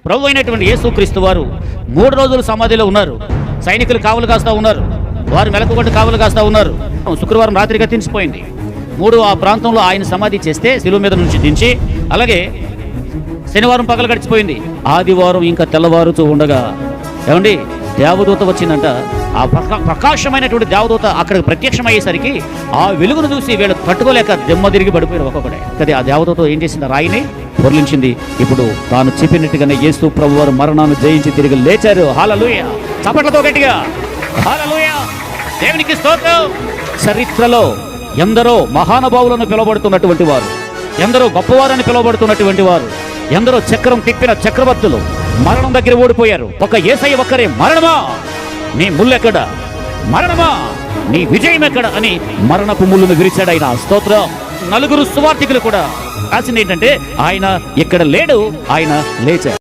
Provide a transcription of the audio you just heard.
ప్రభు అయినటువంటి యేసుక్రీస్తు వారు 3 రోజులు సమాధిలో ఉన్నారు. సైనికులు కావలు కాస్తా ఉన్నారు, వారు మెలకుగొట్టు కావలు కాస్తా ఉన్నారు. శుక్రవారం రాత్రిగా తినిసిపోయింది. ఆ ప్రాంతంలో ఆయన సమాధి చేస్తే శిలువ మీద నుంచి దించి, అలాగే శనివారం పగలు గడిచిపోయింది. ఆదివారం ఇంకా తెల్లవారుతూ ఉండగా ఏమండి దేవదూత వచ్చిందంట. ఆ ప్రకాశమైనటువంటి దేవదూత అక్కడికి ప్రత్యక్షమయ్యేసరికి ఆ వెలుగును చూసి వీళ్ళు తట్టుకోలేక దెమ్మ తిరిగి పడిపోయారు ఒక్కొక్కడే. కదా ఆ దేవదూత ఏం చేసింది? రాయిని పొర్లించింది. ఇప్పుడు తాను చెప్పినట్టుగానే యేసు ప్రభు వారు మరణాన్ని జయించి తిరిగి లేచారు. హల్లెలూయా! చప్పట్లతో గట్టిగా హల్లెలూయా! దేవునికి స్తోత్రం. చరిత్రలో ఎందరో మహానుభావులను పిలువబడుతున్నటువంటి వారు, ఎందరో గొప్పవారని పిలువబడుతున్నటువంటి వారు, ఎందరో చక్రం తిప్పిన చక్రవర్తులు మరణం దగ్గర ఓడిపోయారు. ఒక యేసయ్య ఒక్కరే మరణమా నీ ముల్లెక్కడ, మరణమా నీ విజయం ఎక్కడ అని మరణపు ముళ్ళును విరిచాడు ఆయన. స్తోత్రం. 4 సువార్థికులు కూడా రాసింది ఏంటంటే ఆయన ఇక్కడ లేడు, ఆయన లేచాడు.